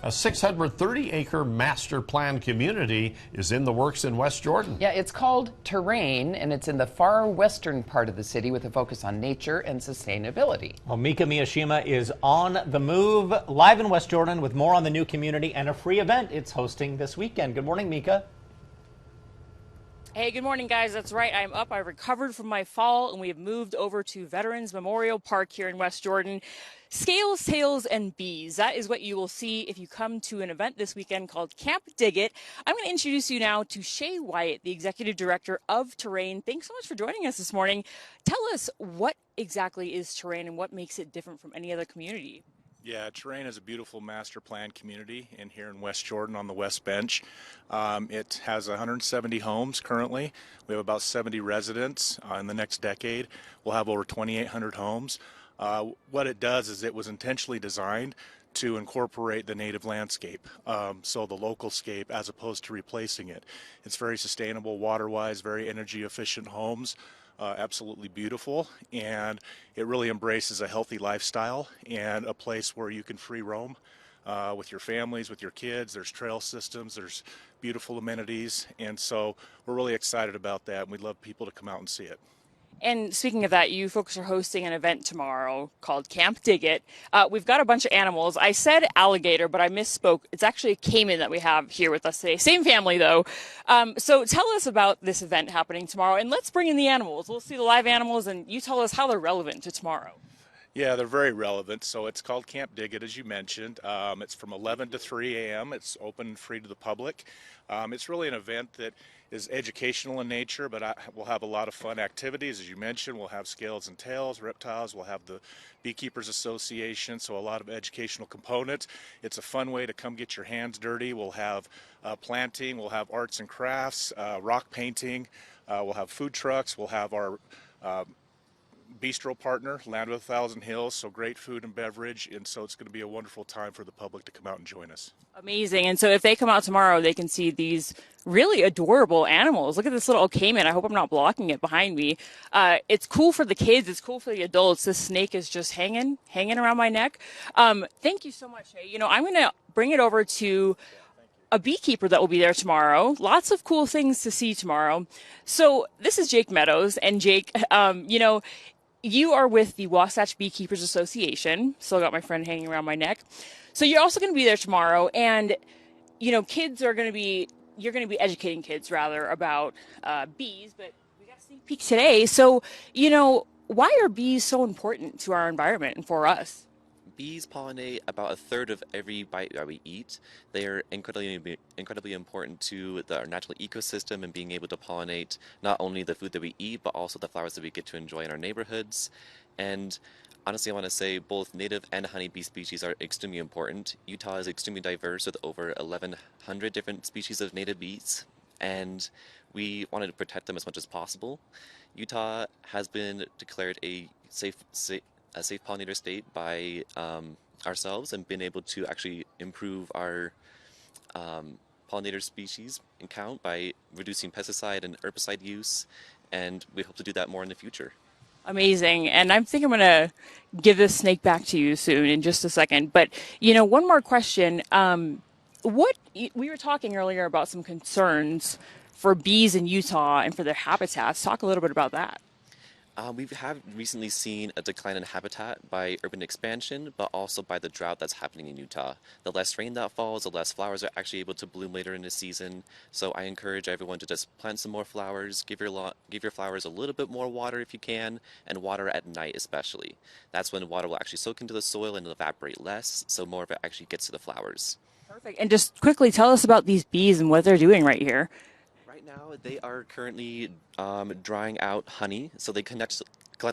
A 630-acre master plan community is in the works in West Jordan. Yeah, it's called Terrain, and it's in the far western part of the city with a focus on nature and sustainability. Well, Mika Miyashima is on the move, live in West Jordan with more on the new community and a free event it's hosting this weekend. Good morning, Mika. Hey, good morning, guys. That's right. I'm up. I recovered from my fall, and we have moved over to Veterans Memorial Park here in West Jordan. Scales, tails, and bees. That is what you will see if you come to an event this weekend called Camp Dig It. I'm going to introduce you now to Shay Wyatt, the Executive Director of Terrain. Thanks so much for joining us this morning. Tell us, what exactly is Terrain and what makes it different from any other community? Yeah, Terrain is a beautiful master plan community here in West Jordan on the West Bench. It has 170 homes currently. We have about 70 residents. In the next decade, we'll have over 2,800 homes. What it does is it was intentionally designed to incorporate the native landscape, so the local scape, as opposed to replacing it. It's very sustainable water-wise, very energy-efficient homes. Absolutely beautiful, and it really embraces a healthy lifestyle and a place where you can free roam with your families, with your kids. There's trail systems, there's beautiful amenities, and so we're really excited about that, and we'd love people to come out and see it. And speaking of that, you folks are hosting an event tomorrow called Camp Dig It. We've got a bunch of animals. I said alligator, but I misspoke. It's actually a caiman that we have here with us today. Same family, though. So tell us about this event happening tomorrow, and let's bring in the animals. We'll see the live animals, and you tell us how they're relevant to tomorrow. Yeah, they're very relevant. So it's called Camp Dig It, as you mentioned. It's from 11 to 3 a.m. It's open and free to the public. It's really an event that is educational in nature, but we'll have a lot of fun activities. As you mentioned, we'll have scales and tails, reptiles. We'll have the Beekeepers Association, so a lot of educational components. It's a fun way to come get your hands dirty. We'll have planting. We'll have arts and crafts, rock painting. We'll have food trucks. We'll have our bistro partner, Land of a Thousand Hills, so great food and beverage, and so it's going to be a wonderful time for the public to come out and join us. Amazing. And so if they come out tomorrow, they can see these really adorable animals. Look at this little caiman. I hope I'm not blocking it behind me. It's cool for the kids. It's cool for the adults. This snake is just hanging around my neck. Thank you so much, Shay. You know, I'm going to bring it over to a beekeeper that will be there tomorrow. Lots of cool things to see tomorrow. So this is Jake Meadows. And Jake, you know, you are with the Wasatch Beekeepers Association. Still got my friend hanging around my neck. So you're also going to be there tomorrow, and you know, you're going to be educating kids rather about bees. But we got a sneak peek today. So you know, why are bees so important to our environment and for us? Bees pollinate about a third of every bite that we eat. They are incredibly important to our natural ecosystem and being able to pollinate not only the food that we eat, but also the flowers that we get to enjoy in our neighborhoods. And honestly, I want to say both native and honeybee species are extremely important. Utah is extremely diverse with over 1,100 different species of native bees, and we wanted to protect them as much as possible. Utah has been declared a safe pollinator state by ourselves, and been able to actually improve our pollinator species and count by reducing pesticide and herbicide use, and we hope to do that more in the future. Amazing. And I think I'm going to give this snake back to you soon in just a second. But, you know, one more question. We were talking earlier about some concerns for bees in Utah and for their habitats. Talk a little bit about that. We have recently seen a decline in habitat by urban expansion, but also by the drought that's happening in Utah. The less rain that falls, the less flowers are actually able to bloom later in the season. So I encourage everyone to just plant some more flowers, give your flowers a little bit more water if you can, and water at night especially. That's when water will actually soak into the soil and evaporate less, so more of it actually gets to the flowers. Perfect. And just quickly tell us about these bees and what they're doing right here. Right now, they are currently drying out honey. So they collect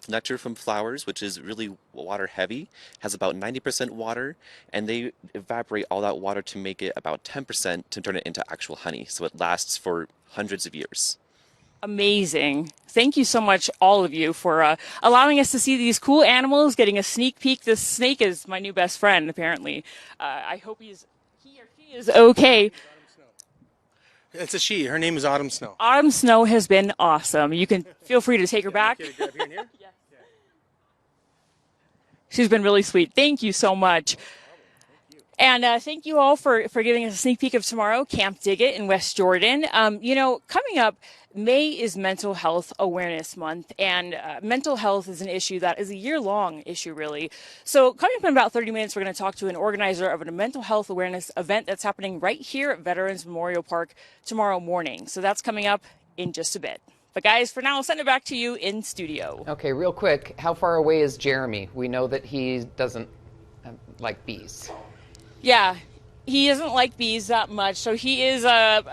nectar from flowers, which is really water heavy, has about 90% water, and they evaporate all that water to make it about 10% to turn it into actual honey. So it lasts for hundreds of years. Amazing. Thank you so much, all of you, for allowing us to see these cool animals, getting a sneak peek. This snake is my new best friend, apparently. I hope he or she is okay. It's a she. Her name is Autumn Snow. Autumn Snow has been awesome. You can feel free to take her back. Grab here and here? Yes. She's been really sweet. Thank you so much. And thank you all for giving us a sneak peek of tomorrow, Camp Dig It in West Jordan. You know, coming up, May is Mental Health Awareness Month, and mental health is an issue that is a year-long issue, really. So coming up in about 30 minutes, we're going to talk to an organizer of a mental health awareness event that's happening right here at Veterans Memorial Park tomorrow morning. So that's coming up in just a bit. But guys, for now, I'll send it back to you in studio. Okay, real quick, how far away is Jeremy? We know that he doesn't like bees. Yeah. He doesn't like bees that much, so he's a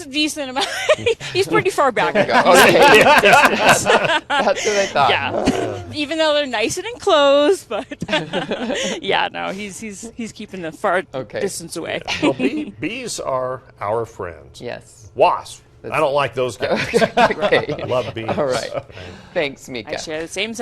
decent amount. He's pretty far back. Okay. That's what I thought. Yeah, even though they're nice and enclosed, but yeah, no, he's keeping the far distance away. Well, bees are our friends. Yes. Wasps. I don't like those guys. Okay. I love bees. All right. Thanks, Mika. I share the same